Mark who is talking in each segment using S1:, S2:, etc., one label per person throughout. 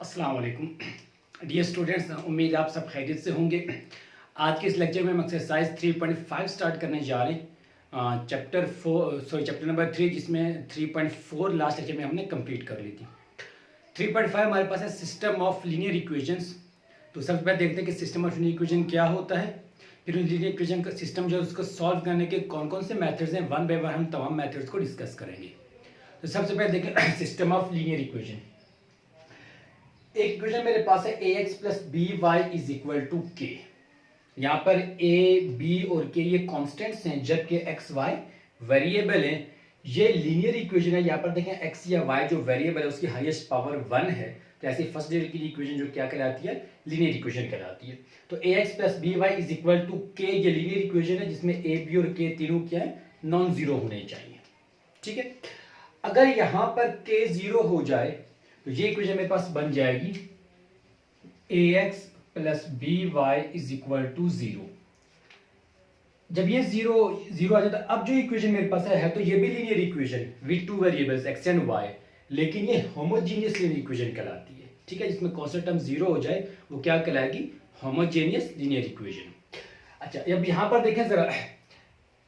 S1: अस्सलाम वालेकुम dear students, उम्मीद आप सब खैरियत से होंगे। आज के इस लेक्चर में हम एक्सरसाइज 3.5 स्टार्ट करने जा रहे हैं। चैप्टर नंबर 3, जिसमें 3.4 लास्ट लेक्चर में हमने कंप्लीट कर ली थी। 3.5 हमारे पास है सिस्टम ऑफ लीनियर इक्वेशंस। तो सबसे पहले देखते हैं कि सिस्टम ऑफ लीनियर इक्वेशन क्या होता है, फिर उन लीनियर इक्वेशन का सिस्टम जो है उसको सॉल्व करने के कौन कौन से मेथड्स हैं, वन बाय वन हम तमाम मेथड्स को डिस्कस करेंगे। तो सबसे पहले देखें सिस्टम ऑफ लीनियर इक्वेशन। एक इक्वेशन मेरे पास है a x plus b y is equal to k. यहाँ पर ए बी और के ये कॉन्स्टेंट्स हैं, जबकि एक्स वाई वेरिएबल हैं। ये लीनियर इक्वेशन है। यहाँ पर देखें एक्स या वाई जो वेरिएबल है उसकी हाईएस्ट पावर 1 है। तो ऐसी फर्स्ट डिग्री की इक्वेशन जो क्या कहलाती है, लीनियर इक्वेशन कहलाती है। तो a x plus b y is equal to k ये लीनियर इक्वेशन है, जिसमें ए बी और के तीनों क्या है, नॉन जीरो होने चाहिए। ठीक है, अगर यहाँ पर के जीरो हो जाए तो ये इक्वेशन मेरे पास बन जाएगी a x plus b y is equal to zero. जब ये जीरो जीरो आ जाता है, अब जो इक्वेशन मेरे पास है तो ये भी linear equation with two variables x and y, लेकिन ये होमोजेनियस लीनियर इक्वेशन कहलाती है। ठीक है, जिसमें कांस्टेंट टर्म जीरो हो जाए वो क्या कहलाएगी, होमोजेनियस लीनियर इक्वेशन। अच्छा, अब यहां पर देखें जरा,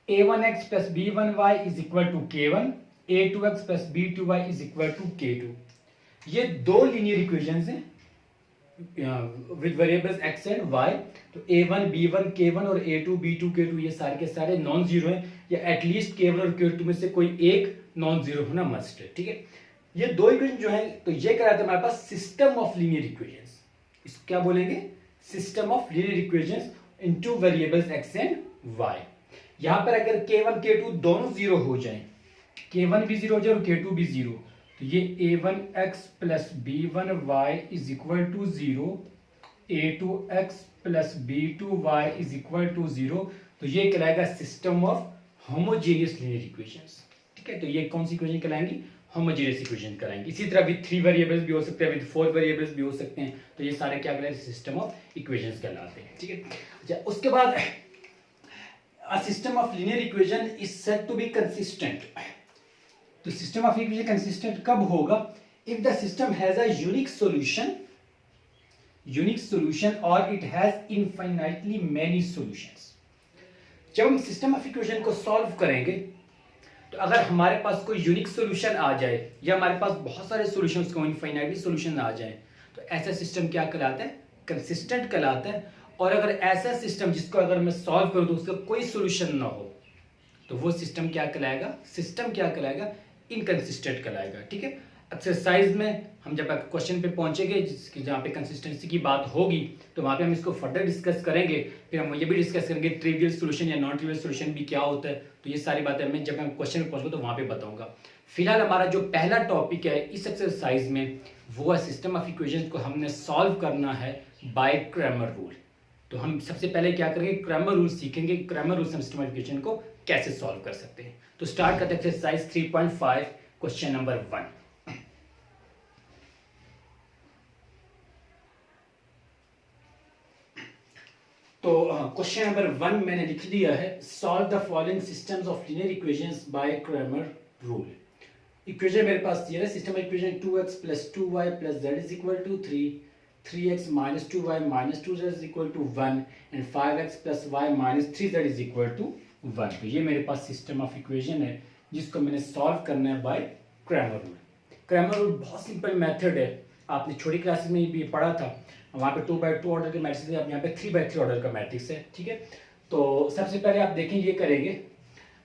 S1: a1x plus b1y is equal to k1, a2x plus b2y is equal to k2। ये दो लीनियर इक्वेशंस हैं with variables x and y। तो a1 b1 k1 और a2 b2 k2 ये सारे के सारे नॉन जीरो हैं, या एटलीस्ट k1 और k2 में से कोई एक नॉन जीरो होना मस्ट है। ठीक है, ये दो इक्वेशन जो है तो ये कहलाते हैं हमारे पास सिस्टम ऑफ लीनियर इक्वेशंस। इसको क्या बोलेंगे, system of linear equations into variables x and y। यहां पर अगर k1 k2 दोनों जीरो हो जाएं, k1 भी जीरो हो जाए और k2 भी जीरो, तो ये a1x plus b1y is equal to zero, a2x plus b2y is equal to zero. तो ये कहलाएगा system of homogeneous linear equations. ठीक है, तो ये कौन सी इक्वेशन कहलाएंगी, होमोजेनियस इक्वेशन कहलाएंगी। इसी तरह विद 3 वेरिएबल्स भी हो सकते हैं, विद 4 वेरिएबल्स भी हो सकते हैं। तो ये सारे क्या कहलाते हैं, सिस्टम ऑफ इक्वेशंस कहलाते हैं। ठीक है, अच्छा, उसके बाद a system of linear equation is said to be consistent। तो सिस्टम ऑफ इक्वेशन कंसिस्टेंट कब होगा, if the system has a unique solution और it has infinitely many solutions. जब हम सिस्टम ऑफ इक्वेशन को सॉल्व करेंगे तो अगर हमारे पास कोई यूनिक सॉल्यूशन आ जाए या हमारे पास बहुत सारे सॉल्यूशंस को इनफाइनाइटली सॉल्यूशन आ जाए, तो ऐसा सिस्टम क्या कहलाता है, कंसिस्टेंट कहलाता है। और अगर ऐसा सिस्टम जिसको अगर मैं सॉल्व करूं तो उसका कोई सॉल्यूशन ना हो, तो वो सिस्टम क्या कहलाएगा, इनकंसिस्टेंट कहलाएगा। ठीक है, एक्सरसाइज में हम जब क्वेश्चन पे पहुंचेंगे जिसकी जहाँ पे कंसिस्टेंसी की बात होगी तो वहाँ पे हम इसको फर्दर डिस्कस करेंगे। फिर हम ये भी डिस्कस करेंगे ट्रिवियल सॉल्यूशन या नॉन ट्रिवियल सॉल्यूशन भी क्या होता है। तो ये सारी बातें मैं जब मैं क्वेश्चन पे पहुंचूंगा तो वहाँ पे बताऊंगा। फिलहाल हमारा जो पहला टॉपिक है इस एक्सरसाइज में वो है सिस्टम ऑफ इक्वेशन को हमने सॉल्व करना है बाय क्रैमर रूल। तो हम सबसे पहले क्या करेंगे, क्रैमर रूल सीखेंगे। क्रैमर रूल से हम सिस्टम ऑफ इक्वेशन को कैसे सॉल्व कर सकते हैं। तो स्टार्ट करते हैं एक्सरसाइज 3.5 क्वेश्चन नंबर 1। तो क्वेश्चन नंबर 1 मैंने लिख दिया है, solve the following systems of linear equations by Cramer rule. Equation मेरे पास ये है, system of equation 2x plus 2y plus z is equal to 3, 3x minus 2y minus 2z is equal to 1 and 5x plus y minus 3z is equal to 1। तो ये मेरे पास system of equation है जिसको मैंने solve करना है by Cramer rule. Cramer rule बहुत simple method है, आपने छोटी क्लासेस में भी पढ़ा था। वहाँ पे 2x2 ऑर्डर के मैट्रिक्स है, अब यहाँ पे 3x3 ऑर्डर का मैट्रिक्स है। ठीक है, तो सबसे पहले आप देखें ये करेंगे,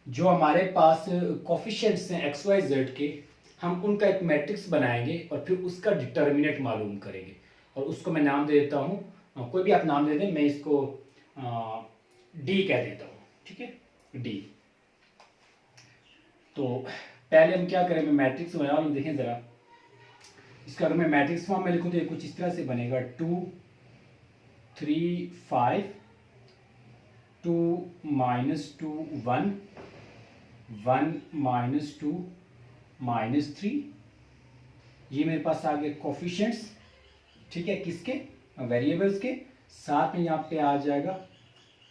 S1: जो हमारे पास कोफिशिएंट्स हैं एक्स वाई जेड के, हम उनका एक मैट्रिक्स बनाएंगे और फिर उसका डिटर्मिनेंट मालूम करेंगे और उसको मैं नाम दे देता हूँ, कोई भी आप नाम दे दें, मैं इसको डी कह देता हूँ। ठीक है, डी। तो पहले हम क्या करें, मैं मैट्रिक्स बना लूँ। देखें ज़रा, इसका अगर मैं मैट्रिक्स फॉर्म में लिखूँ तो ये कुछ इस तरह से बनेगा, 2 3 5 2 -2 1 1 -2 -3। ये मेरे पास आ गए कोफिशिएंट्स। ठीक है, किसके, वेरिएबल्स के। साथ में यहाँ पे आ जाएगा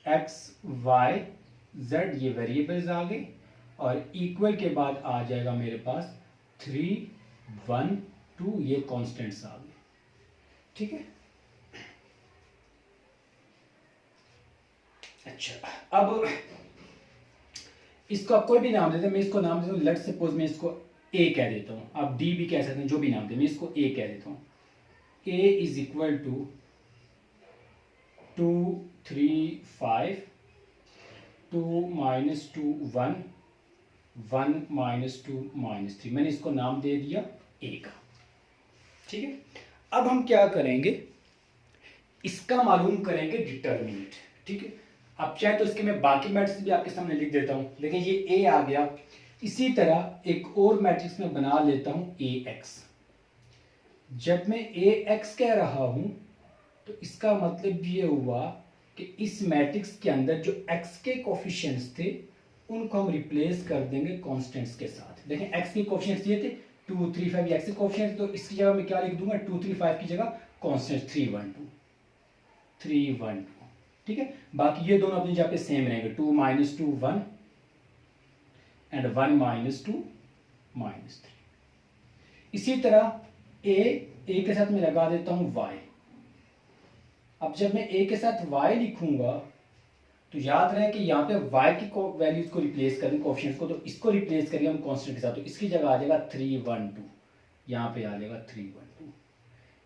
S1: x y z, ये वेरिएबल्स आ गए, और इक्वल के बाद आ जाएगा मेरे पास 3 1 2, ये कांस्टेंट्स आ गए। ठीक है। अच्छा, अब इसको आप कोई भी नाम देते हैं, मैं इसको नाम देता हूँ, लेट्स सपोज मैं इसको ए कह देता हूँ, आप डी भी कह सकते हैं, जो भी नाम दे, मैं इसको ए कह देता हूँ। ए इज इक्वल टू 2 3 5 2 -2 1 1 -2 -3, मैंने इसको नाम दे दिया ए का। ठीक है, अब हम क्या करेंगे, इसका मालूम करेंगे डिटर्मिनेंट। ठीक है, अब चाहे तो इसके मैं बाकी मैट्रिक्स भी आपके सामने लिख देता हूं, लेकिन ये ए आ गया। इसी तरह एक और मैट्रिक्स में बना लेता हूं ए एक्स। जब मैं ए एक्स कह रहा हूं तो इसका मतलब ये हुआ कि इस मैट्रिक्स के अंदर जो एक्स के कोफिशिएंट्स थे उनको हम रिप्लेस कर देंगे कांस्टेंट्स के साथ। देखें एक्स के कोफिशिएंट्स ये थे 2 3 5, एक्स के कोफिशिएंट्स, तो इसकी जगह मैं क्या लिख दूंगा, 2 3 5 की जगह कांस्टेंट्स 3 1 2 3 1 2। ठीक है, बाकी ये दोनों अपनी जगह पे सेम रहेंगे, 2 -2 1 एंड 1 -2 -3। इसी तरह ए के साथ मैं लगा देता हूं y। अब जब मैं ए के साथ y लिखूंगा तो याद रहे कि यहाँ पे y की वैल्यूज को रिप्लेस करें, कोफिशिएंट्स को, तो इसको रिप्लेस करेंगे हम कांस्टेंट के साथ, तो इसकी जगह आ जाएगा 3 1 2, यहाँ पे आ जाएगा 3 1 2।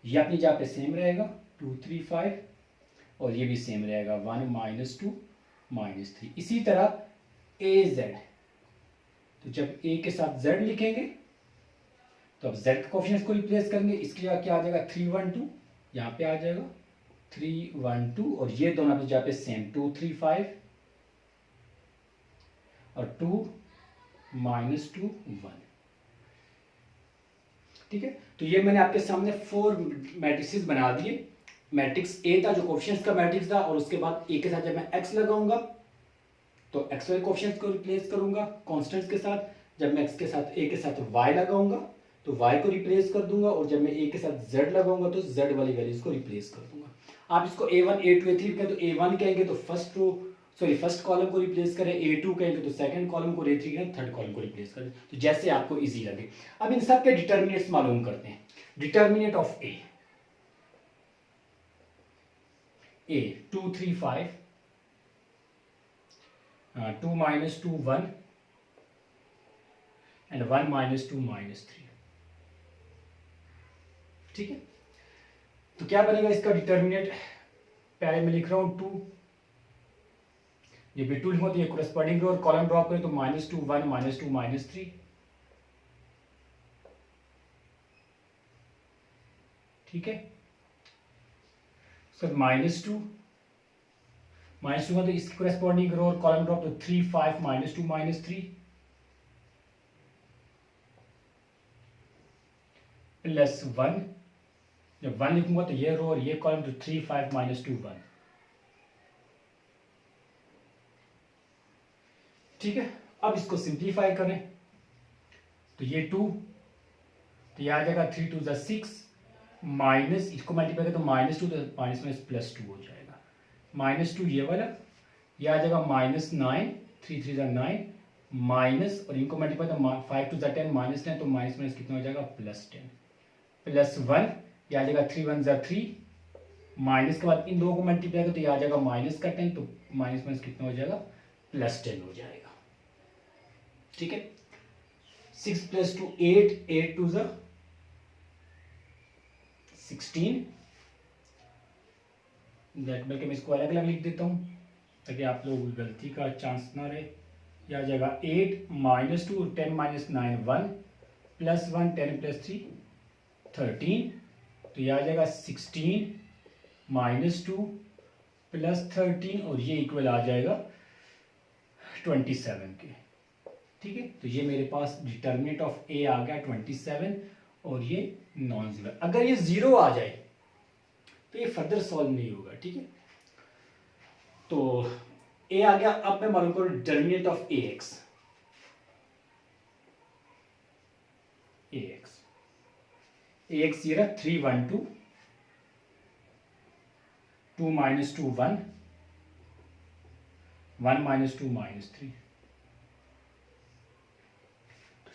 S1: ये अपनी जगह पे सेम रहेगा 2 3 5, और ये भी सेम रहेगा 1 -2 -3। इसी तरह ए जेड, तो जब ए के साथ z लिखेंगे तो अब z के कोफिशिएंट्स को रिप्लेस करेंगे, इसकी जगह क्या आ जाएगा 3 1 2, यहाँ पे आ जाएगा 3 1 2, और ये दोनों अपनी जगह पे सेम 2 3 5 और 2 -2 1। ठीक है, तो ये मैंने आपके सामने 4 मैट्रिसेस बना दिए। मैट्रिक्स ए था जो कोफिशिएंट्स का मैट्रिक्स था, और उसके बाद ए के साथ जब मैं एक्स लगाऊंगा तो एक्स वाले कोफिशिएंट्स को रिप्लेस करूंगा कांस्टेंट्स के साथ, जब मैं एक्स के साथ ए के साथ वाई लगाऊंगा तो वाई को रिप्लेस कर दूंगा, और जब मैं ए के साथ जेड लगाऊंगा तो जेड वाली वैल्यूज को रिप्लेस कर दूंगा। आप इसको a1 a2 a3 कहें तो a1 कहेंगे तो फर्स्ट कॉलम को रिप्लेस करें, a2 कहेंगे तो सेकंड कॉलम को, a3 कहेंगे थर्ड कॉलम को रिप्लेस करें, तो जैसे आपको इजी लगे। अब इन सब के डिटर्मिनेंट्स मालूम करते हैं। Determinant of a 2 3 5 2 -2 1 and 1 -2 -3। ठीक है, तो क्या बनेगा इसका डिटर्मिनेंट, पहले मैं लिख रहा हूं 2, ये भी 2 लिखूंगा तो ये कोरेस्पॉन्डिंग और कॉलम ड्रॉप करें तो -2 1 -2 -3। ठीक है, सर -2 -2 तो इसकी कोरेस्पॉन्डिंग रो और कॉलम ड्रॉप तो 3 5 -2 -3 प्लस 1, जब 1 लिखूंगा तो ये रो और ये कॉलम तो 3 5 -2 1। ठीक है, अब इसको सिंप्लीफाई करें तो ये 2, तो ये आ जाएगा 3 2 6 माइनस, इसको मल्टीप्लाई करें तो -2 तो +2 हो जाएगा, -2 ये वाला, ये आ जाएगा -9 3 3 9 माइनस, और इनको मल्टीप्लाई तो 5 2 10 -9, तो माइनस कितना हो जाएगा +10 प्लस 1, ये आ जाएगा 3 1 3, माइनस के बाद इन दोनों को मल्टीप्लाई करें तो ये आ जाएगा -10, तो माइनस कितना हो जाएगा +10 हो जाएगा। ठीक है, 6 + 2 8 8 2 16, बल्कि मैं इसको अलग अलग लिख देता हूँ ताकि आप लोग गलती का चांस ना रहे। यह आ जाएगा 8 -2 10 -9 1 +1 10 + 3 13, तो यह आ जाएगा 16 -2 + 13, और ये इक्वल आ जाएगा 27 के। ठीक है, तो ये मेरे पास डिटर्मिनेंट ऑफ ए आ गया 27, और ये नॉन जीरो। अगर ये 0 आ जाए तो ये फर्दर सॉल्व नहीं होगा। ठीक है, तो ए आ गया। अब मैं मालूम करूं determinant of A x. A x ये रहा 3 1 2 2 -2 1 1 -2 -3।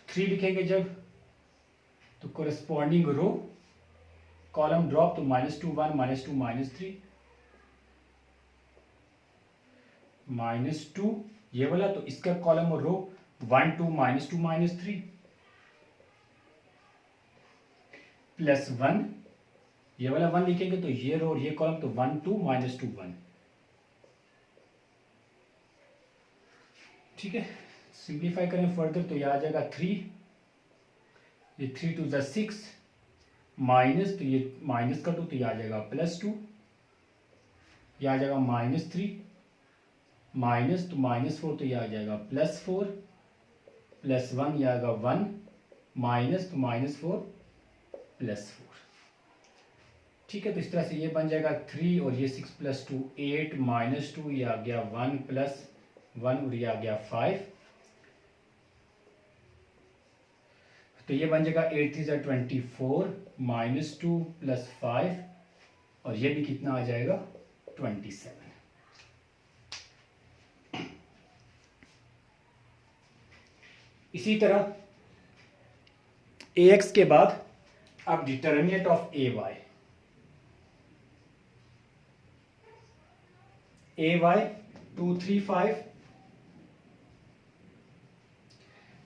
S1: 3 लिखेंगे जब तो कोरेस्पॉन्डिंग रो कॉलम ड्रॉप तो -2 1 -2 -3 -2 ये वाला, तो इसका कॉलम और रो 1 2 -2 -3 +1 ये वाला 1 लिखेंगे तो ये रो और ये कॉलम तो 1 2 -2 1। ठीक है, सिंप्लीफाई करें फर्दर तो ये आ जाएगा 3, ये 3 2 ज़ा 6 माइनस, तो ये माइनस का 2 तो ये आ जाएगा +2, ये आ जाएगा -3 माइनस, तो -4 तो ये आ जाएगा +4 +1 ये आएगा 1 माइनस, तो -4 +4। ठीक है, तो इस तरह से ये बन जाएगा 3 और ये 6 + 2 8 -2 ये आ गया 1 + 1 और ये आ गया 5, तो ये बन जाएगा 8 3 = 24 -2 + 5 और ये भी कितना आ जाएगा 27। इसी तरह ax के बाद अब डिटर्मिनेंट ऑफ ay 2 3 5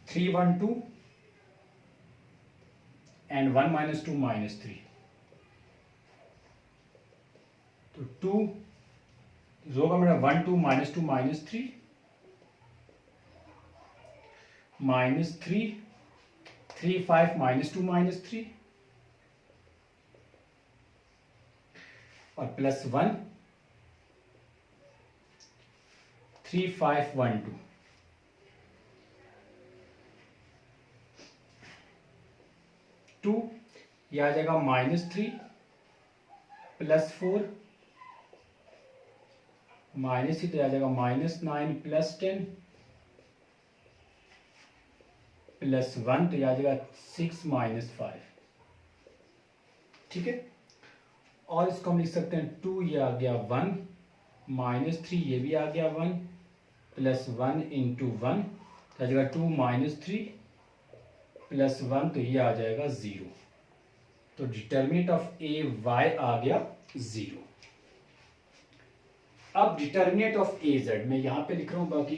S1: 3 1 2 and 1 -2 -3, तो 2 रो का मेरा 1 2 -2 -3 -3 3 5 -2 -3 और +1 3 5 1 2। टू यह आ जाएगा -3 +4 -3 तो आ जाएगा -9 +10 +1 तो यह आ जाएगा 6 -5। ठीक है, और इसको हम लिख सकते हैं 2 ये आ गया 1 -3 ये भी आ गया 1 +1 × 1 तो आ जाएगा 2 -3 +1 तो ये आ जाएगा 0। तो डिटर्मिनेंट ऑफ ay आ गया 0। अब डिटर्मिनेंट ऑफ az मैं यहां पे लिख रहा हूं बाकी।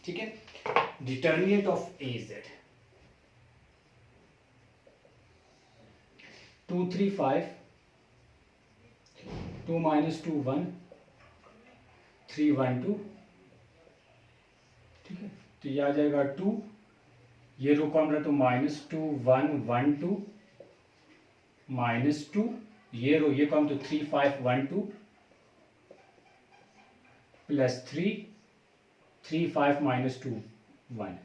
S1: ठीक है, डिटर्मिनेंट ऑफ az 2 3 5 2 -2 1 3 1 2। ठीक है, तो ये आ जाएगा 2 ये रो कॉम रहा तो -2 1 1 2 -2 ये रो ये कॉम तो 3 5 1 2 +3 3 5 -2 1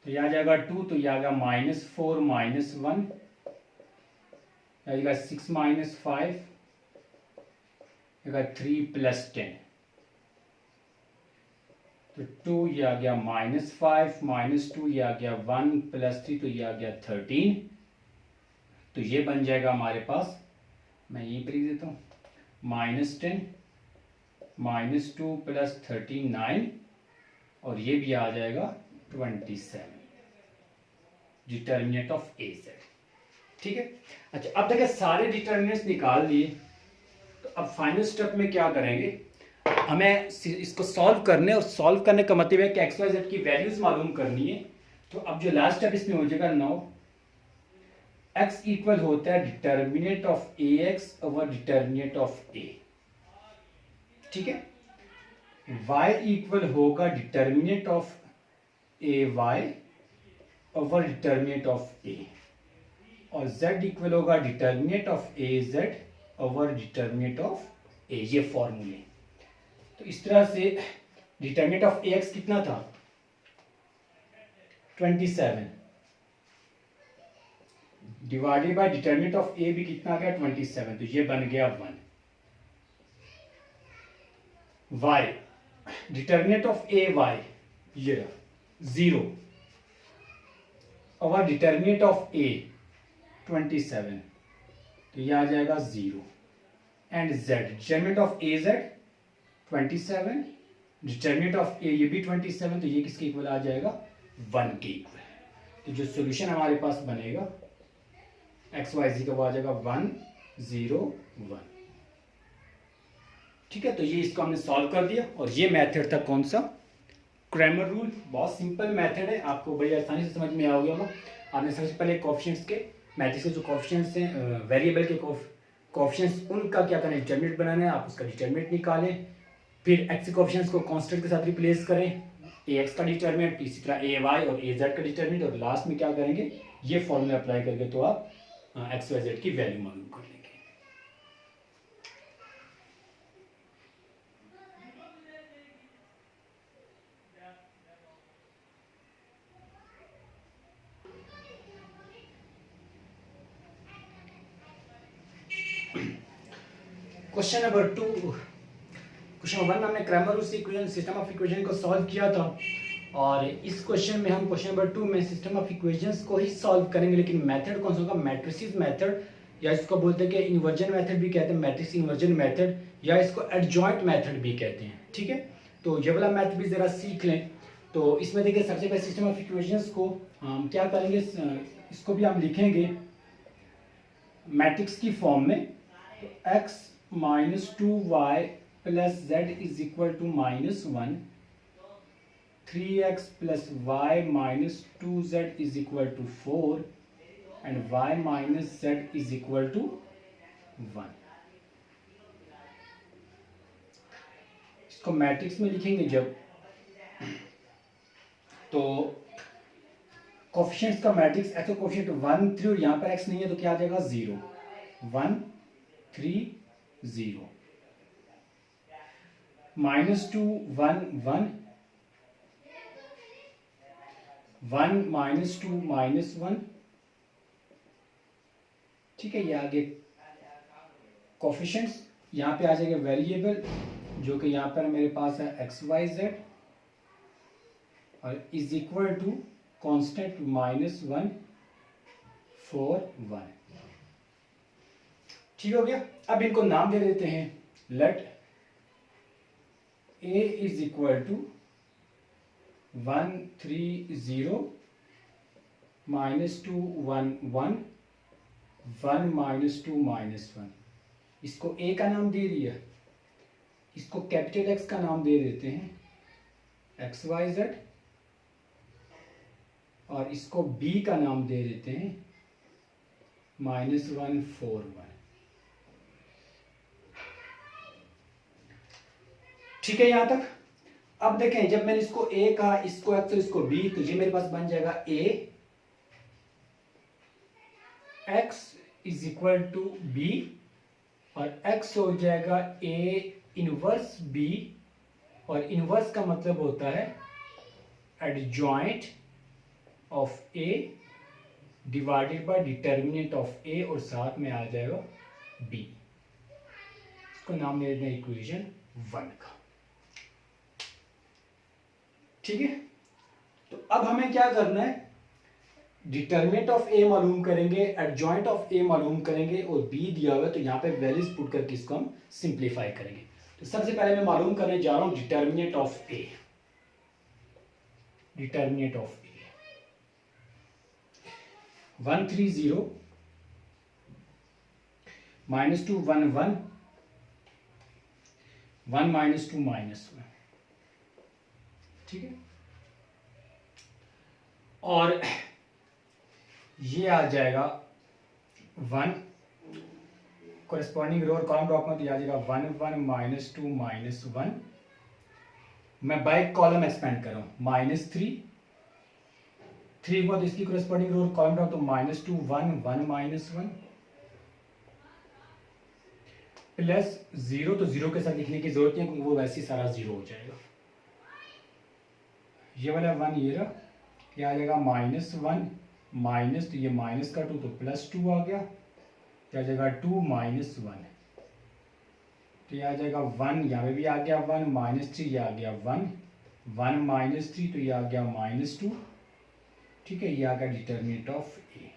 S1: तो ये आ जाएगा 2 तो ये आ गया -4 -1 आएगा 6 -5 आएगा 3 +10 तो 2 ये आ गया -5 -2 ये आ गया 1 +3 तो ये आ गया 13। तो ये बन जाएगा हमारे पास, मैं यहीं पर लिख देता हूँ -10 -2 + 13 9 और ये भी आ जाएगा 27 डिटर्मिनेंट ऑफ az। ठीक है, अच्छा अब देखिए सारे डिटर्मिनेंट्स निकाल लिए, तो अब फाइनल स्टेप में क्या करेंगे, हमें इसको सॉल्व करने और सॉल्व करने का मतलब है कि एक्स वाई जेड की वैल्यूज मालूम करनी है। तो अब जो लास्ट स्टेप इसमें हो जाएगा, नाउ x इक्वल होता है determinant of ax over determinant of a। ठीक है, y इक्वल होगा determinant of ay over determinant of a और z इक्वल होगा determinant of az over determinant of a। ये फॉर्मूले, तो इस तरह से डिटर्मिनेंट ऑफ ax कितना था 27 divided by determinant of a भी कितना आ गया 27, तो ये बन गया 1। y डिटर्मिनेंट ऑफ ay ये 0 और डिटर्मिनेंट ऑफ a 27 तो ये आ जाएगा 0 and z determinant of az 27 determinant of a ये भी 27 तो ये किसके इक्वल आ जाएगा 1 के इक्वल है। तो जो सोल्यूशन हमारे पास बनेगा एक्स वाई जी का वो आ जाएगा 1 0 1। ठीक है, तो ये इसको हमने सॉल्व कर दिया। और ये मेथड था कौन सा, क्रैमर रूल। बहुत सिंपल मेथड है, आपको बड़ी आसानी से समझ में आ गया होगा। आपने सबसे पहले कोएफिशिएंट्स के, मैट्रिक्स के जो कोएफिशिएंट्स हैं, वेरिएबल के कोएफिशिएंट्स, उनका क्या करना है, डिटरमिनेंट बनाना है। आप उसका डिटरमिनेंट निकालें, फिर एक्स के कोएफिशिएंट्स को कांस्टेंट के साथ रिप्लेस करें, ए एक्स का डिटरमिनेंट, इसी तरह ए वाई और ए जेड का डिटरमिनेंट, और लास्ट में क्या करेंगे, ये फॉर्मूला अप्लाई करके तो आप एक्स वाई जेड की वैल्यू मालूम कर लेंगे। क्वेश्चन नंबर 2, क्वेश्चन 1 में हमने क्रैमर रूल से इक्वेशन, सिस्टम ऑफ इक्वेशन को सॉल्व किया था। और इस क्वेश्चन में हम क्वेश्चन नंबर 2 में सिस्टम ऑफ इक्वेशंस को ही सॉल्व करेंगे, लेकिन मेथड कौन सा होगा, मैट्रिसेस मेथड, या इसको बोलते हैं कि इन्वर्जन मेथड भी कहते हैं, मैट्रिक्स इन्वर्जन मेथड, या इसको एडजॉइंट मेथड भी कहते हैं। ठीक है, तो ये वाला मैथड भी जरा सीख लें। तो इसमें देखिए सबसे पहले सिस्टम ऑफ इक्वेशंस को हम क्या करेंगे, इसको भी हम लिखेंगे मैट्रिक्स की फॉर्म में। तो x - 2y + z = -1, 3x + y - 2z = 4 and y - z = 1। इसको मैट्रिक्स में लिखेंगे जब, तो कोएफिशिएंट्स का मैट्रिक्स x का कोएफिशिएंट 1 3 और यहाँ पर x नहीं है तो क्या आ जाएगा 0 1 3 0, -2 1 1 1 -2 -1। ठीक है, ये आगे कोएफिशिएंट्स, यहाँ पे आ जाएगा वेरिएबल जो कि यहाँ पर मेरे पास है एक्स वाई जेड, और इज इक्वल टू कांस्टेंट -1 4 1। ठीक हो गया। अब इनको नाम दे देते हैं, लेट a = 1 3 0 -2 1 1 1 -2 -1। इसको a का नाम दे दिया, इसको कैपिटल X का नाम दे देते हैं एक्स वाई जेड, और इसको b का नाम दे देते हैं -1 4 1। ठीक है यहां तक। अब देखें, जब मैंने इसको a कहा, इसको x और इसको b, तो ये मेरे पास बन जाएगा a x = b, और x हो जाएगा a इनवर्स b, और इनवर्स का मतलब होता है adjoint of a divided by determinant of a, और साथ में आ जाएगा b। इसको नाम दे देते हैं इक्वेशन 1 का। ठीक है, तो अब हमें क्या करना है, डिटर्मिनेंट ऑफ a मालूम करेंगे, एडजॉइंट ऑफ a मालूम करेंगे, और b दिया हुआ है तो यहाँ पे वैल्यूज पुट करके इसको हम सिंप्लीफाई करेंगे। तो सबसे पहले मैं मालूम करने जा रहा हूं determinant of a। Determinant of a 1 3 0 -2 1 1 1 -2 -1। ठीक है, और ये आ जाएगा 1, कोरेस्पॉन्डिंग रो और कॉलम ड्रॉप में तो आ जाएगा 1 1 -2 -1। मैं बाय कॉलम एक्सपेंड कर रहा हूँ, -3 3 हुआ तो इसकी कोरेस्पॉन्डिंग रो और कॉलम ड्रॉप, तो -2 1 1 -1 +0, तो 0 के साथ लिखने की जरूरत नहीं है क्योंकि वो वैसे ही सारा 0 हो जाएगा। ये वाला 1 ये रहा, क्या आ जाएगा -1 माइनस, तो ये माइनस का 2 तो +2 आ गया, क्या आ जाएगा 2 -1, तो ये आ जाएगा 1, यहाँ पे भी आ गया 1 -3, ये आ गया 1 1 -3, तो ये आ गया -2। ठीक है, ये आ गया डिटर्मिनेंट ऑफ ए।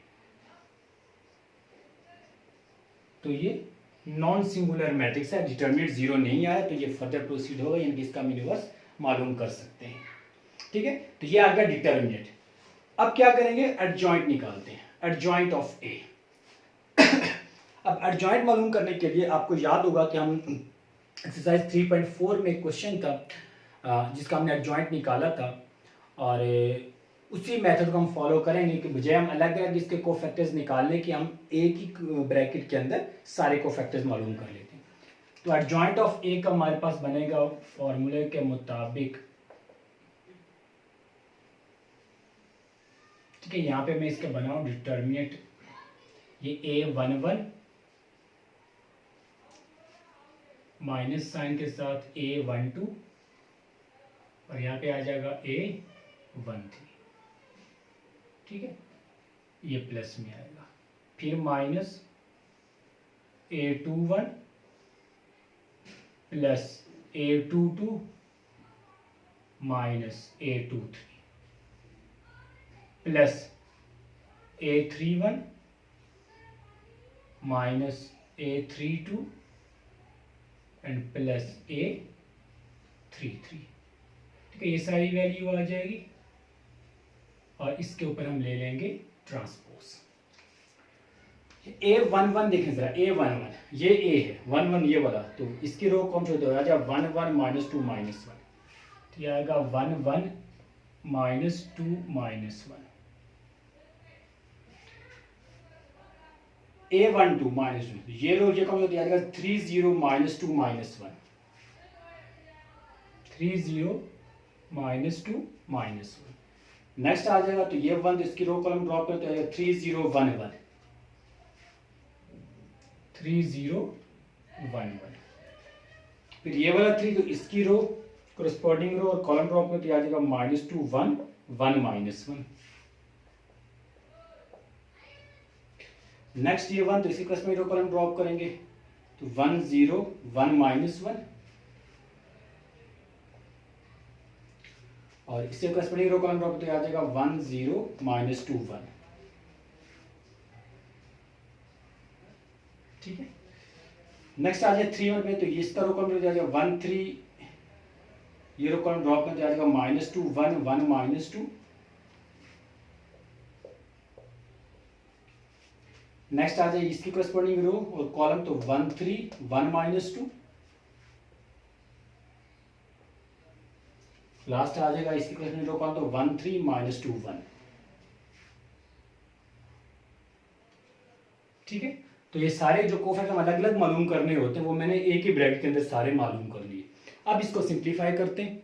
S1: तो ये नॉन सिंगुलर मैट्रिक्स है, डिटर्मिनेंट 0 नहीं आया, तो ये फर्दर प्रोसीड होगा, यानी कि इसका हम इनवर्स मालूम कर सकते हैं। ठीक है, तो ये आ गया डिटर्मिनेंट। अब क्या करेंगे, एडजॉइंट निकालते हैं, एडजॉइंट ऑफ ए। अब एडजॉइंट मालूम करने के लिए आपको याद होगा कि हम एक्सरसाइज 3.4 में एक क्वेश्चन था जिसका हमने एडजॉइंट निकाला था, और उसी मेथड को हम फॉलो करेंगे कि बजाय हम अलग अलग इसके कोफैक्टर्स निकालने कि हम एक ही ब्रैकेट के अंदर सारे कोफैक्टर्स मालूम कर लेते हैं। तो एडजॉइंट ऑफ ए का हमारे पास बनेगा फॉर्मूले के मुताबिक, ठीक है, यहाँ पे मैं इसके बनाऊँ डिटर्मिनेंट, ये A11 माइनस साइन के साथ A12 और यहाँ पे आ जाएगा A13, ठीक है, ये प्लस में आएगा, फिर minus A21 plus A22 minus A23 plus A31 minus A32 and plus A33, ठीक है, ये सारी वैल्यू आ जाएगी और इसके ऊपर हम ले लेंगे ट्रांसपोज। A11 देखें जरा, A11 ये A है, 11 ये वाला, तो इसकी रो कौन सी होती है, 11 माइनस 2 माइनस 1, तो ये आएगा 11 माइनस 2 माइनस 1। A12 माइनस 2, ये रो ये कौन सी होती है, 30 minus 2 minus 1, 30 minus 2 minus 1। Next आ जाएगा, तो ये 1, इसकी रो कॉलम ड्रॉप करते हैं, 3011 3011, फिर ये वाला 3, तो इसकी रो कोरस्पॉन्डिंग रो और कॉलम ड्रॉप करते आ जाएगा -2 1 1 माइनस 1। नेक्स्ट ये 1, तो इसी क्लास में रो कॉलम ड्रॉप करेंगे, तो 1 0 1 माइनस 1 और इससे करस्पॉन्डिंग रो कॉलम ड्रॉप करते आ जाएगा 1 0 माइनस 2 1, ठीक है। नेक्स्ट आ जाए 3 1 में, तो ये इसका रो कॉलम आ जाएगा 1 3, ये रो कॉलम ड्रॉप करते आ जाएगा -2 1 1 माइनस 2। नेक्स्ट आ जाए इसकी करस्पॉन्डिंग रो और कॉलम, तो 1 3 1 माइनस 2। लास्ट आ जाएगा इसकी करस्पॉन्डिंग रो कॉलम, तो 1 3 माइनस 2 1, ठीक है। तो ये सारे जो कोफैक्टर अलग अलग मालूम करने होते हैं वो मैंने एक ही ब्रैकेट के अंदर सारे मालूम कर लिए। अब इसको सिंप्लीफाई करते हैं,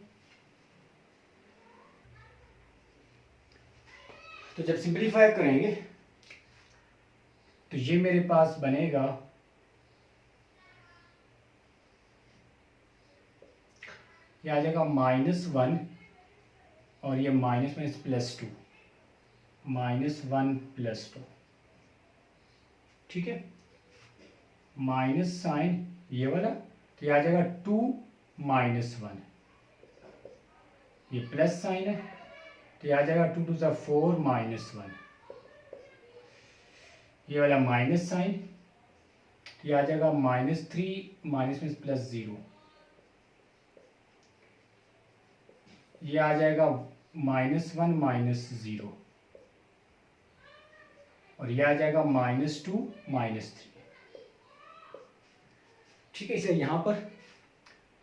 S1: तो जब सिंप्लीफाई करेंगे तो ये मेरे पास बनेगा, ये आ जाएगा -1 और ये माइनस में +2, -1 +2, ठीक है, माइनस साइन ये वाला, तो ये आ जाएगा 2 -1, ये प्लस साइन है, तो ये आ जाएगा 2 2 4 -1, ये वाला माइनस साइन, ये आ जाएगा -3 माइनस में +0, ये आ जाएगा -1 -0 और ये आ जाएगा -2 -3, ठीक है। इसे यहाँ पर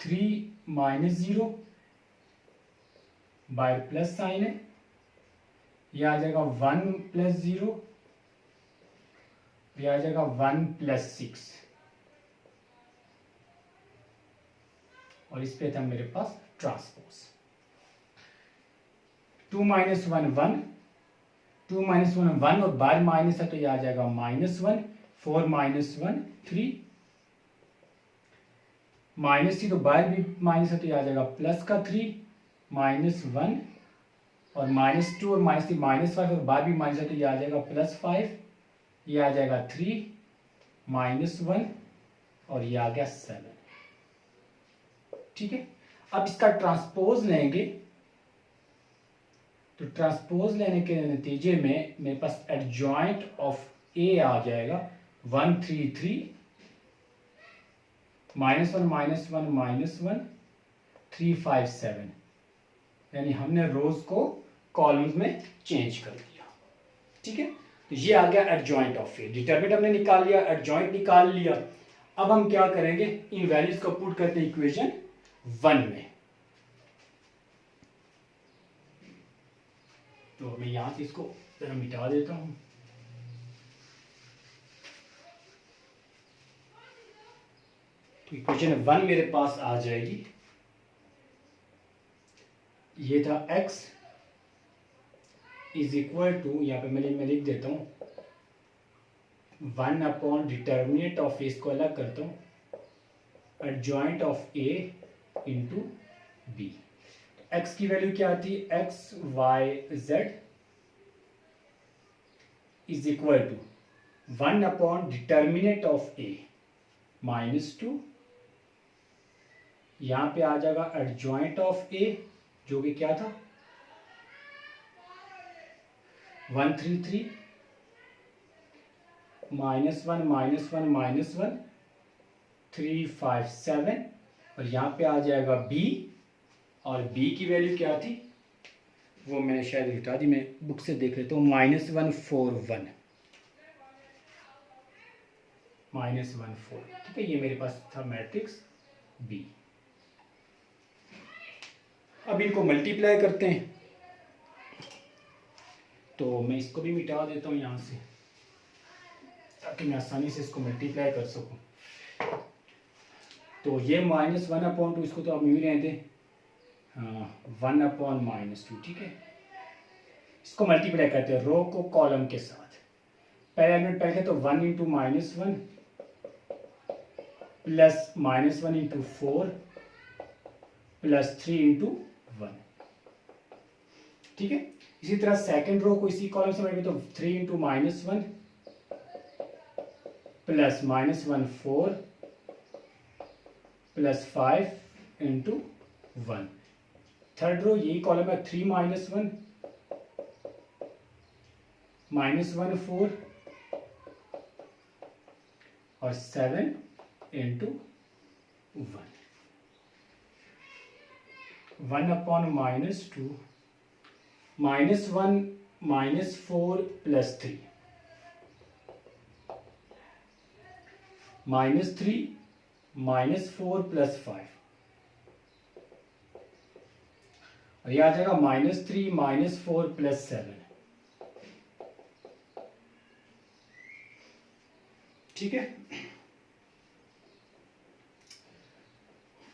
S1: 3 -0 बाय प्लस साइन है, ये आ जाएगा 1 +0, ये आ जाएगा 1 +6 और इस पे था मेरे पास ट्रांसपोज। 2 -1 1, 2 -1 1 और बाहर माइनस है तो ये आ जाएगा -1, 4 -1 3, -3 तो बाहर भी माइनस है तो ये आ जाएगा प्लस का 3 -1 और -2 और -3 -5 और बाहर भी माइनस है तो ये आ जाएगा +5, ये आ जाएगा 3 -1 और ये आ गया 7, ठीक है। अब इसका ट्रांसपोज लेंगे, तो ट्रांसपोज लेने के नतीजे में मेरे पास एडजॉइंट ऑफ ए आ जाएगा 1 3 3 -1 -1 -1 3 5 7 यानी हमने रोज को कॉलम्स में चेंज कर दिया। ठीक है, तो ये आ गया एडजॉइंट ऑफ ए। डिटरमिनेंट हमने निकाल लिया, एडजॉइंट निकाल लिया। अब हम क्या करेंगे, इन वैल्यूज को पुट करते हैं इक्वेशन 1 में। तो मैं यहां से इसको जरा मिटा देता हूं। तो इक्वेशन 1 मेरे पास आ जाएगी, ये था x इज इक्वल टू, यहाँ पे मैं लिख देता हूँ 1 अपॉन डिटर्मिनेंट ऑफ ए, इसको अलग करता हूँ, adjoint of a into b. X की वैल्यू क्या आती है, x y z is equal to 1 upon determinant of a -2, यहां पे आ जाएगा एडजॉइंट ऑफ ए जो कि क्या था 133 -1 357, और यहां पे आ जाएगा बी, और बी की वैल्यू क्या थी वो मैंने शायद हटा दी, मैं बुक से देख लेता हूँ, -141 -14। ठीक है, ये मेरे पास था मैट्रिक्स बी। अब इनको मल्टीप्लाई करते हैं, तो मैं इसको भी मिटा देता हूँ यहाँ से ताकि मैं आसानी से इसको मल्टीप्लाई कर सकूँ। तो ये -1/2, इसको तो आप यूँ ही रहते, हाँ 1/-2। ठीक है, इसको मल्टीप्लाई करते हैं रो को कॉलम के साथ। पहले एलिमेंट पहले तो 1 × -1 प्लस -1 × 4 प्लस 3 × 1। ठीक है, इसी तरह सेकंड रो को इसी कॉलम से मल्टीप्लाई तो 3 × -1 प्लस -1 4 प्लस 5 × 1। थर्ड रो यही कॉलम है, 3 -1 -1 4 और 7 × 1। 1/-2 -1 -4 प्लस 3 -3 -4 प्लस 5, और यह आ जाएगा -3 -4 प्लस 7। ठीक है,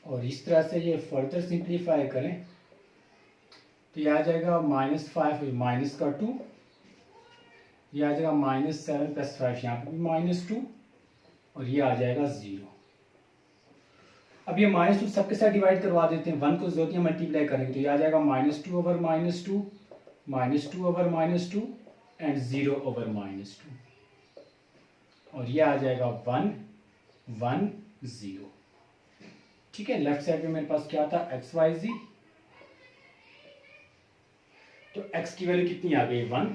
S1: और इस तरह से ये फर्दर सिंप्लीफाई करें तो यह आ जाएगा -5 -2, यह आ जाएगा -7 प्लस 5, यहाँ पे भी -2, और ये आ जाएगा 0। अब ये -2 सबके साथ डिवाइड करवा देते हैं, 1 को जरूरत है मल्टीप्लाई करेंगे, तो ये आ जाएगा -2/-2 -2/-2 एंड 0/-2, और ये आ जाएगा 1 1 0। ठीक है, लेफ्ट साइड में मेरे पास क्या था, एक्स वाई जी, तो x की वैल्यू कितनी आ गई 1,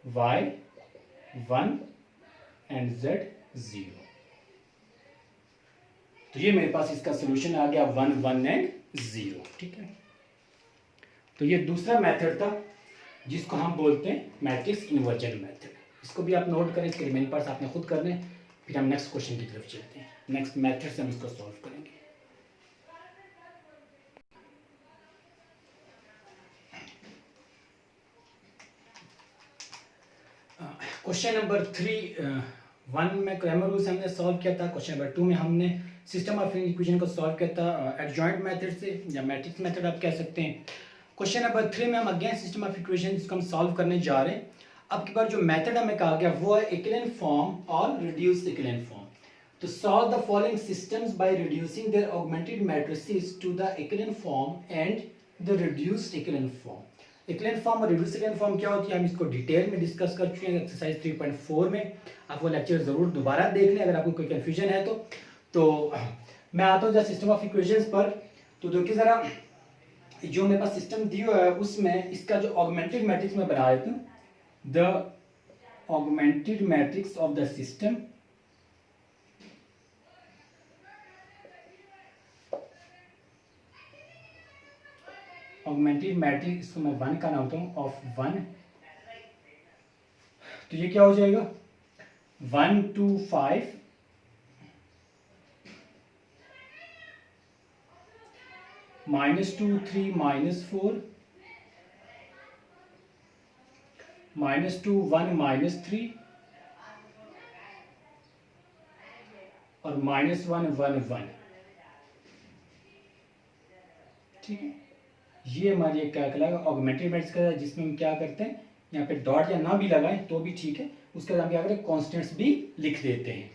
S1: y 1 एंड z 0। तो ये मेरे पास इसका सोल्यूशन आ गया 1 1 एंड 0। ठीक है, तो ये दूसरा मेथड था जिसको हम बोलते हैं मैट्रिक्स इन्वर्जन मेथड। इसको भी आप नोट करें, इसके रिमेनिंग पार्ट्स आपने खुद करने। फिर हम नेक्स्ट क्वेश्चन की तरफ चलते हैं, नेक्स्ट मेथड से हम इसको सॉल्व करेंगे। क्वेश्चन नंबर 1 में क्रैमर रूल से हमने सॉल्व किया था। क्वेश्चन नंबर 2 में हमने सिस्टम ऑफ इक्वेशन को सॉल्व किया था एडजॉइंट मेथड से, या मैट्रिक्स मेथड आप कह सकते हैं। क्वेश्चन नंबर 3 में हम अगेन सिस्टम ऑफ इक्वेशन जिसको हम सॉल्व करने जा रहे हैं। अब की बार जो मेथड हमें कहा गया वो है इक्विवेलेंट फॉर्म और रिड्यूस्ड इक्विवेलेंट फॉर्म। तो solve the following systems by reducing their augmented matrices to the equivalent form and the reduced equivalent form. Equivalent form और रिड्यूस्ड इक्विवेलेंट फॉर्म क्या होती है हम इसको डिटेल में डिस्कस कर चुके हैं एक्सरसाइज 3.4 में। आप वो लेक्चर जरूर दोबारा देख लें अगर आपको कोई कंफ्यूजन है तो मैं आता हूँ सिस्टम ऑफ इक्वेशंस पर। तो देखिए जरा, जो मेरे पास सिस्टम दिया है उसमें इसका जो ऑगमेंटेड मैट्रिक्स में बना देता हूँ, the augmented matrix of the system augmented matrix, इसको मैं 1 का नाम देता हूँ ऑफ 1, तो ये क्या हो जाएगा 1 2 5 -2 3 -4 -2 1 -3 और -1 1 1। ठीक है, ये हमारी एक क्या कहलाएगा ऑगमेंटेड मैट्रिक्स का, जिसमें हम क्या करते हैं यहाँ पे डॉट या ना भी लगाएं तो भी ठीक है, उसके बाद हम क्या करें कॉन्स्टेंट्स भी लिख देते हैं।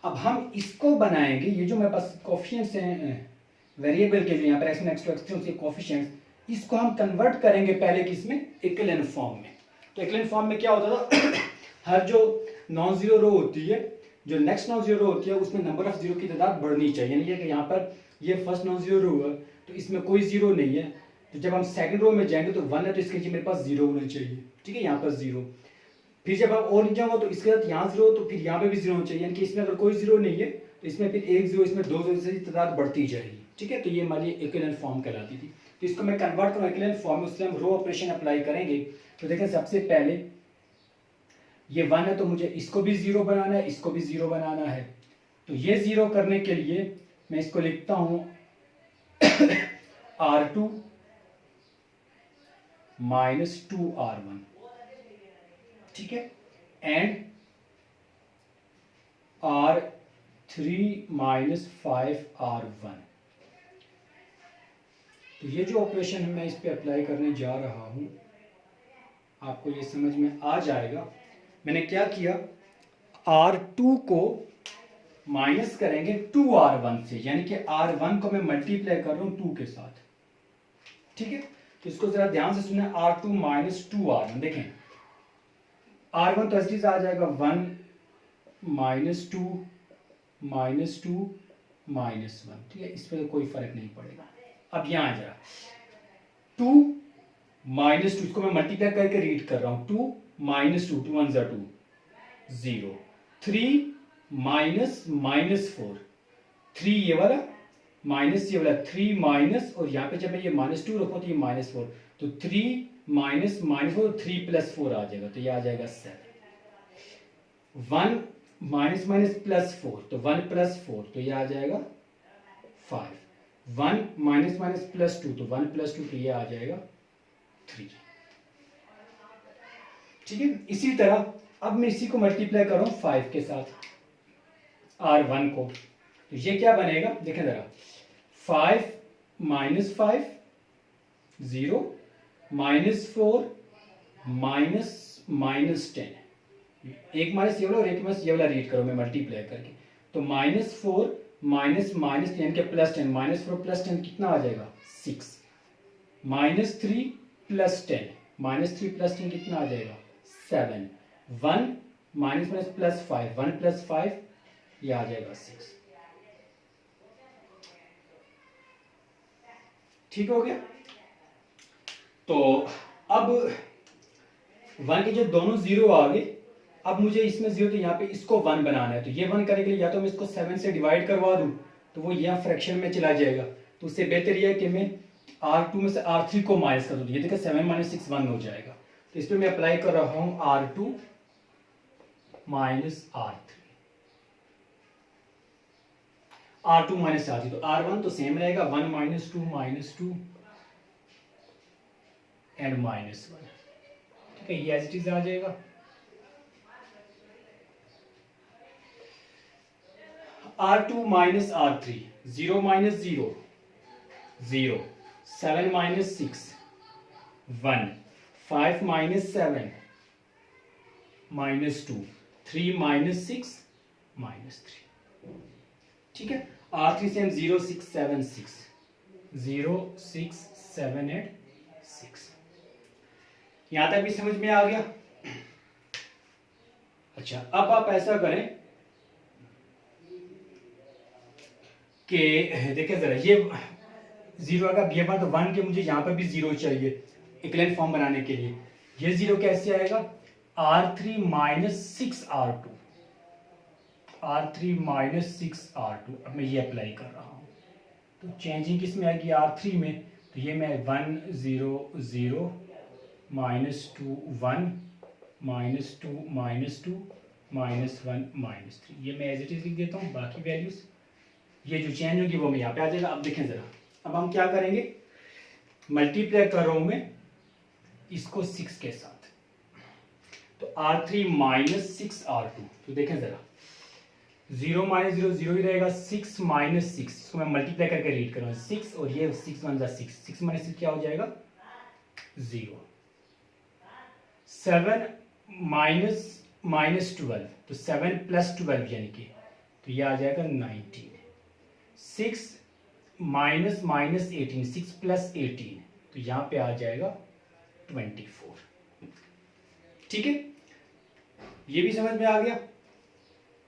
S1: अब हम इसको बनाएंगे, ये जो मेरे पास कोफिशिएंट्स हैं वेरिएबल के, जो यहाँ पर x1 x2 x3 उसके कोफिशिएंट्स, इसको हम कन्वर्ट करेंगे पहले किसमें इक्विवेलेंट फॉर्म में। तो इक्विवेलेंट फॉर्म में क्या होता था हर जो नॉन जीरो रो होती है, जो नेक्स्ट नॉन जीरो रो होती है, उसमें नंबर ऑफ जीरो की तादाद बढ़नी चाहिए। यानी कि यहाँ पर ये फर्स्ट नॉन जीरो रो है तो इसमें कोई जीरो नहीं है, तो जब हम सेकंड रो में जाएंगे तो 1 है तो इसके नीचे मेरे पास 0 होना चाहिए। ठीक है, यहाँ पर 0, फिर जब हम और नीचे जाऊंगा तो इसके साथ यहाँ 0, तो फिर यहाँ पे भी 0 होना चाहिए। यानी कि इसमें अगर कोई 0 नहीं है तो इसमें फिर 1 0, इसमें 2 0 से तादाद बढ़ती जाएगी। ठीक है, तो ये हमारी इक्विवेलेंट फॉर्म कहलाती थी। तो इसको मैं कन्वर्ट करूँ इक्विवेलेंट फॉर्म में, उसके हम रो ऑपरेशन अप्लाई करेंगे। तो देखें सबसे पहले ये 1 है तो मुझे इसको भी 0 बनाना है, इसको भी 0 बनाना है। तो ये 0 करने के लिए मैं इसको लिखता हूं R2 -2 R1। ठीक है, एंड R3 -5 R1। तो ये जो ऑपरेशन है मैं इस पे अप्लाई करने जा रहा हूं, आपको ये समझ में आ जाएगा। मैंने क्या किया, R2 को माइनस करेंगे 2R1 से, यानी कि R1 को मैं मल्टीप्लाई कर रहा हूं 2 के साथ। ठीक है, तो इसको जरा ध्यान से सुने, R2 -2 R1। देखें R1 तो ऐसे आ जाएगा 1 -2 -2 -1। ठीक है, इस पर कोई फर्क नहीं पड़ेगा। अब यहां आ जरा 2 -2, इसको मैं मल्टीप्लाई करके रीड कर रहा हूं, 2 -2 2 1 2 0, 3 -4, 3 ये वाला माइनस ये वाला 3 माइनस, और यहाँ पे जब मैं ये -2 रखूँ तो ये -4, तो 3 -4 3 +4 आ जाएगा, तो ये आ जाएगा 7। 1 -4, तो 1 + 4, तो ये आ जाएगा 5। 1 -2, तो 1 + 2, तो ये आ जाएगा 3। ठीक है, इसी तरह अब मैं इसी को मल्टीप्लाई कर रहा हूं 5 के साथ R1 को, तो ये क्या बनेगा देखें जरा, 5 -5 0 -4 -10, एक माइनस ये वाला और एक माइनस ये वाला रीड करो मैं मल्टीप्लाई करके, तो -4 माइनस यानी कि +10, -4 + 10 कितना आ जाएगा 6, -3 + 10, -3 + 10 कितना आ जाएगा 7, 1 -5 1 + 5 ये आ जाएगा 6। ठीक हो गया। तो अब 1 के जो दोनों 0 आ गए, अब मुझे इसमें 0 तो यहाँ पे इसको 1 बनाना है, तो ये 1 करने के लिए या तो मैं इसको 7 से डिवाइड करवा दूं तो वो यहाँ फ्रैक्शन में चला जाएगा, तो उससे बेहतर यह है कि मैं R2 में से R3 को माइनस कर दूं, ये देखिए 7 - 6 1 हो जाएगा। तो इस पर मैं अप्लाई कर रहा हूँ R2 - R3, R2 - R3, तो R1 तो सेम रहेगा 1 -2 एंड -1। ठीक है, ये एज इट इज आ जाएगा। R2 - R3, 0 - 0 0, 7 - 6 1, 5 - 7 -2, 3 - 6 -3। ठीक है, R3 से हम 0 6 7 6 0 6 7 8 6, यहां तक भी समझ में आ गया। अच्छा, अब आप ऐसा करें कि देखिए जरा, ये 0 आएगा, ये बात 1 के मुझे यहां पर भी 0 चाहिए इक्विवेलेंट फॉर्म बनाने के लिए। ये 0 कैसे आएगा, R3 - 6 R2, R3 - 6 R2। अब मैं ये अप्लाई कर रहा हूं, तो चेंजिंग किस में आएगी R3 में, तो ये मैं 1 0 0 -2 1 -2 -2 -1 -3, ये मैं एज इट इज लिख देता हूँ। बाकी वैल्यूज ये जो चेंज होगी वो मैं यहाँ पे आ जाएगा। अब देखें ज़रा, अब हम क्या करेंगे, मल्टीप्लाई कर रहा हूँ मैं इसको 6 के साथ, तो R3 -6 R2, तो देखें ज़रा 0 -0 0 ही रहेगा, 6 -6, इसको मैं मल्टीप्लाई करके रीड कर रहा हूँ 6, और ये 6 1 जा 6, 6 -6 क्या हो जाएगा 0। 7 -12, तो 7 + 12 यानी कि, तो ये आ जाएगा 19। 6 -18, 6 + 18, तो यहाँ पे आ जाएगा 24। ठीक है, ये भी समझ में आ गया।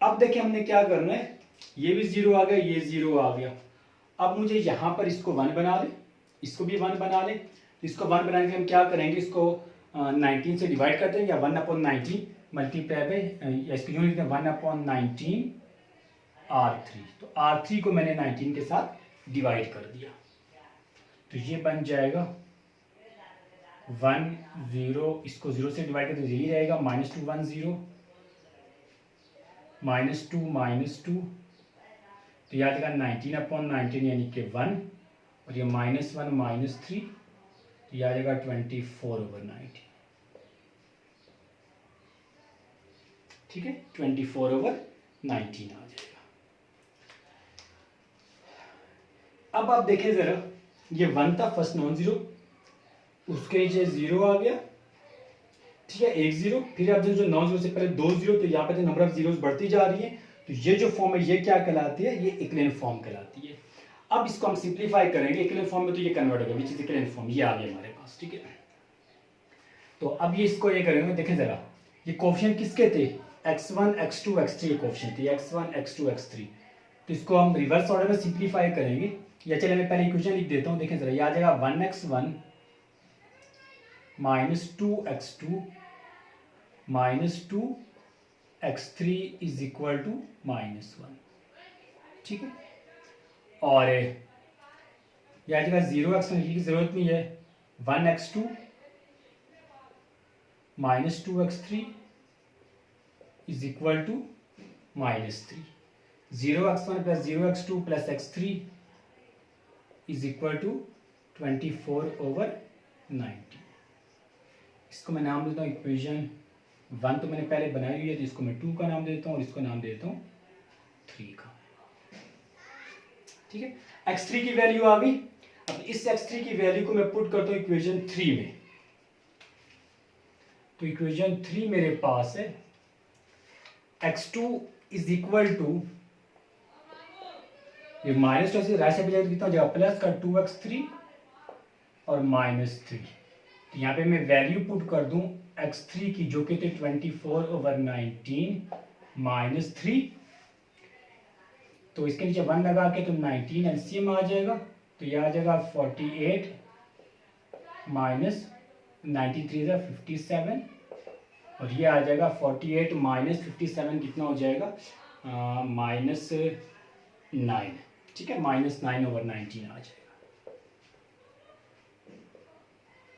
S1: अब देखिए हमने क्या करना है, ये भी 0 आ गया, ये 0 आ गया। अब मुझे यहाँ पर इसको 1 बना ले, इसको भी 1 बना ले। इसको 1 बनाने के लिए हम क्या करेंगे, इसको 19 से डिवाइड कर देंगे, या 1/19 मल्टीप्लाई पे, या इसको यूँ लिखते हैं 1/19 R3। तो R3 को मैंने 19 के साथ डिवाइड कर दिया, तो ये बन जाएगा 1 0, इसको 0 से डिवाइड करते यही रहेगा, -2 1 0 -2 -2, तो याद रखा 19/19 यानी कि 1, और ये -1 -3, तो याद रखा 24/19। ठीक है, 24/19 आ जाएगा। अब आप देखें जरा, ये 1 था फर्स्ट नॉन जीरो, उसके नीचे 0 आ गया, ठीक है 1 0, फिर आप जो नॉन जीरो से पहले 2 0, तो यहाँ पे जो नंबर ऑफ जीरोस बढ़ती जा रही है, तो ये जो फॉर्म है ये क्या कहलाती है, ये इक्विवेलेंट फॉर्म कहलाती है। अब इसको हम सिंप्लीफाई करेंगे इक्विवेलेंट फॉर्म में, तो ये कन्वर्ट होगा, विच इज इक्विवेलेंट फॉर्म, ये आ गया हमारे पास। ठीक है, तो अब ये इसको ये करेंगे, देखें जरा ये कोफिशिएंट किसके थे, x1 x2 x3 कोफिशिएंट थे, x1 x2 x3, तो इसको हम रिवर्स ऑर्डर में सिंप्लीफाई करेंगे। या चलिए मैं पहले इक्वेशन लिख देता हूँ, देखें जरा, ये आ जाएगा 1x1 -2x2 -2x3 is equal to -1। ठीक है, और यह जगह 0x1 की जरूरत नहीं है, 1x2 -2x3 is equal to -3। 0x1 + 0x2 + x3 is equal to 24/19। इसको मैं नाम देता हूँ इक्वेशन 1, तो मैंने पहले बनाई हुई है, तो इसको मैं 2 का नाम देता हूँ, और इसको नाम देता हूँ 3 का। ठीक है, x3 की वैल्यू आ गई। अब इस x3 की वैल्यू को मैं पुट करता हूँ इक्वेशन 3 में, तो इक्वेशन 3 मेरे पास है x2 इज इक्वल टू, ये माइनस से राइट साइड पे जाकर कितना हो जाएगा, प्लस का 2x3 और -3, तो यहाँ पे मैं वैल्यू पुट कर दूं x3 की, जो कि थे 24/19 -3, तो इसके नीचे 1 लगा के तो 19 एलसीएम आ जाएगा, तो यह आ जाएगा 48 -93 57, और ये आ जाएगा 48 -57 कितना हो जाएगा, -9। ठीक है, -9/19 आ जाएगा।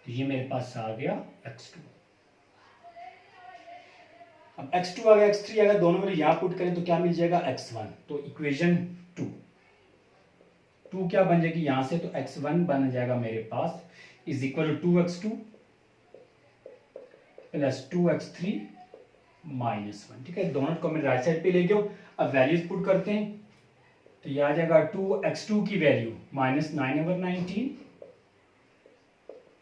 S1: तो ये मेरे पास आ गया x2। अब x2 आ गया, x3 आ गया, दोनों में यहाँ पुट करें तो क्या मिल जाएगा, x1। तो इक्वेशन 2 क्या बन जाएगी यहां से, तो x1 बन जाएगा मेरे पास is equal to 2x2 + 2x3 -1। ठीक है, दोनों को मैं राइट साइड पे ले गया। अब वैल्यूज पुट करते हैं, तो यह आ जाएगा 2x2 की वैल्यू -9/19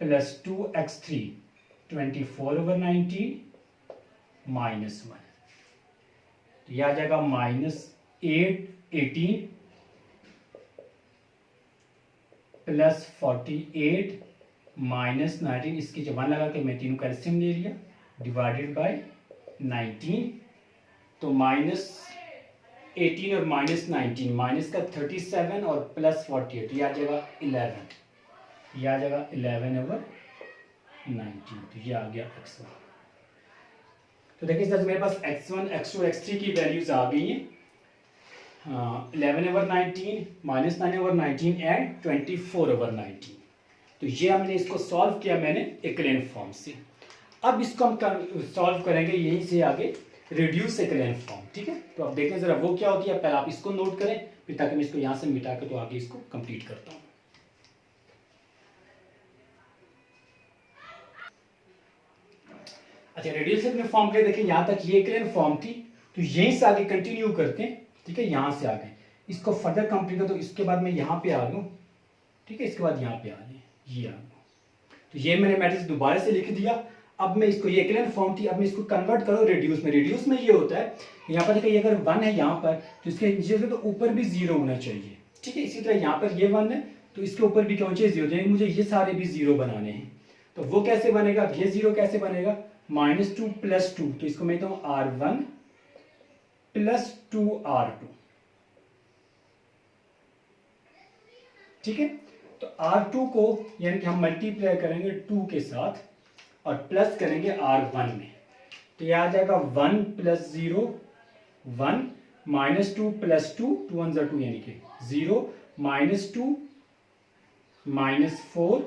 S1: + 2x3 24/19 -1, तो यह आ जाएगा -18 + 48 -19, इसकी जब 1 लगा के मैं तीनों का एलसीएम ले लिया, डिवाइडेड बाय 19, तो -18 और -19, माइनस का 37 और + 48, ये आ जाएगा 11, ये आ जाएगा 11/19, तो ये आ गया x1। तो देखिए सर मेरे पास x1 x2 x3 की वैल्यूज आ गई हैं, 11/19 -9/19 एंड 24/19। तो ये हमने इसको सॉल्व किया मैंने इक्विवेलेंट फॉर्म से। अब इसको हम सॉल्व करेंगे यहीं से आगे रिड्यूस इक्विवेलेंट फॉर्म, ठीक है। तो अब देखें जरा वो क्या होती है, पहले आप इसको नोट करें, फिर ताकि मैं इसको यहाँ से मिटा कर तो आगे इसको कंप्लीट करता हूँ। अच्छा, रिड्यूस इक्विवेलेंट फॉर्म के लिए देखिए यहाँ तक ये इक्विवेलेंट फॉर्म थी, तो यहीं से आगे कंटिन्यू करते हैं, ठीक है। यहाँ से आगे इसको फर्दर कंप्लीट कर, तो इसके बाद मैं यहाँ पे आ गया, ठीक है। इसके बाद यहाँ पे आ गए, ये आ गया, तो ये मैंने मैट्रिक्स दोबारा से लिख दिया। अब मैं इसको, ये इक्विवेलेंट फॉर्म थी, अब मैं इसको कन्वर्ट करो रिड्यूस में। रिड्यूस में ये होता है, यहाँ पर देखिए अगर 1 है यहाँ पर, तो इसके नीचे से तो ऊपर भी 0 होना चाहिए, ठीक है। इसी तरह यहाँ पर ये 1 है, तो इसके ऊपर भी क्या होना चाहिए, 0, यानी मुझे ये सारे भी 0 बनाने हैं। तो वो कैसे बनेगा, ये 0 कैसे बनेगा, -2 + 2, तो इसको मैं कहता हूँ R1 + 2R2, ठीक है। तो R2 को यानी कि हम मल्टीप्लाई करेंगे 2 के साथ और प्लस करेंगे R1 में, तो ये आ जाएगा 1 + 0 1 -2 + 2 2 1 2 यानी कि 0 -2 -4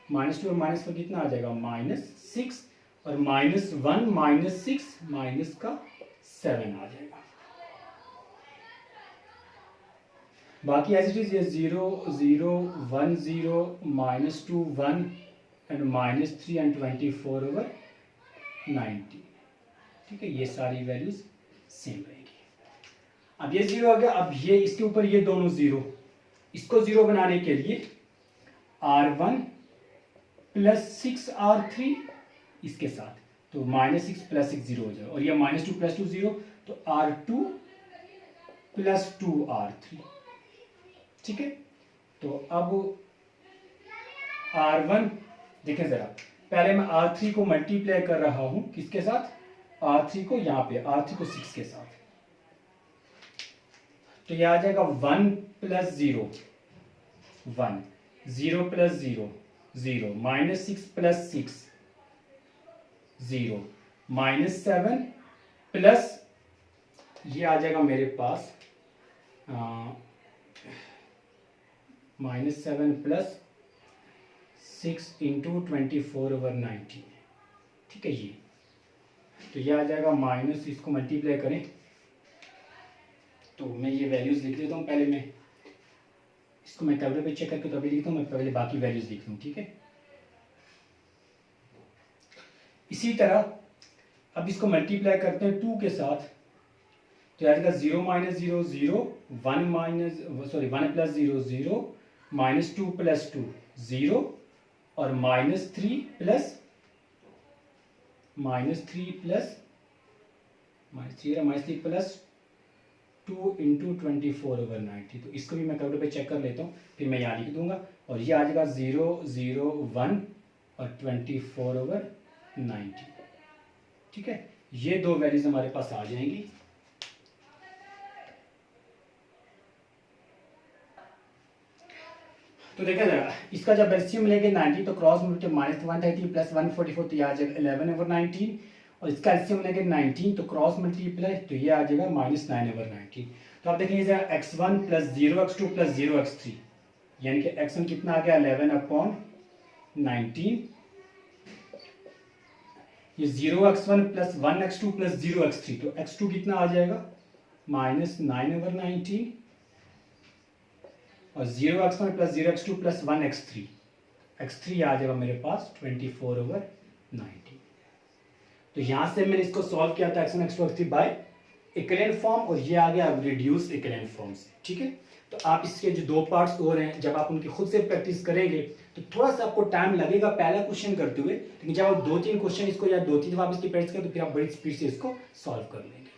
S1: -2 और -4 कितना आ जाएगा -6 और -1 -6 -7 आ जाएगा। बाकी एज इट इज ये 0 0 1 0 -2 1 एंड -3 एंड 24/90, ठीक है। ये सारी वैल्यूज सेम रहेगी। अब ये 0 आ गया, अब ये इसके ऊपर ये दोनों 0, इसको 0 बनाने के लिए R1 + 6R3 इसके साथ, तो -6 + 6 0 हो जाएगा, और ये -2 + 2 0, तो R2 + 2R3, ठीक है। तो अब R1 देखें जरा, पहले मैं R3 को मल्टीप्लाई कर रहा हूं किसके साथ, R3 को यहाँ पे, R3 को 6 के साथ, तो ये आ जाएगा 1 + 0 1 0 + 0 0 -6 + 6 0 -7 प्लस ये आ जाएगा मेरे पास -7 + 6 × 24/90, ठीक है। ये तो ये आ जाएगा माइनस, इसको मल्टीप्लाई करें तो मैं ये वैल्यूज लिख देता हूँ। पहले मैं इसको मैं कैलकुलेटर पे चेक करके तो अभी लिखता हूँ, मैं पहले बाकी वैल्यूज लिख दूँ, ठीक है। इसी तरह अब इसको मल्टीप्लाई करते हैं 2 के साथ, तो आ जाएगा 0 - 0 0 1 + 0 0 -2 + 2 0 और -3 + -2 × 24/90, तो इसको भी मैं कैलकुलेटर पे चेक कर लेता हूँ, फिर मैं यहाँ लिख दूंगा, और ये आ जाएगा 0 0 1 और 24/90, ठीक है। ये दो वैल्यूज हमारे पास आ जाएंगी। तो देखा जरा, इसका जब एलसीएम लेंगे 90, तो क्रॉस मल्टीप्लाई -130 + 144, तो ये आ जाएगा 11/19, और इसका एलसीएम लेंगे 19, तो क्रॉस मल्टीप्लाई, तो ये आ जाएगा -9/19। तो आप देखेंगे जरा x1 + 0x2 + 0x3, यानी कि x1 कितना आ गया 11/19, ये 0x1 + 1x2 + 0x3, तो x2 कितना आ जाएगा -9/19, और 0x1 + 0x2 + 1x3, x3 आ जाएगा मेरे पास 24/90। तो यहाँ से मैंने इसको सॉल्व किया था x1 x2 x3 by equivalent form, और ये आ गया रिड्यूस इक्विवेलेंट फॉर्म से, ठीक है। तो आप इसके जो दो पार्ट्स और हैं, जब आप उनकी खुद से प्रैक्टिस करेंगे तो थोड़ा सा आपको टाइम लगेगा पहला क्वेश्चन करते हुए, लेकिन जब आप 2-3 क्वेश्चन इसको या 2-3 दफा आप इसकी प्रैक्टिस करें तो फिर आप बड़ी स्पीड से इसको सॉल्व कर लेंगे।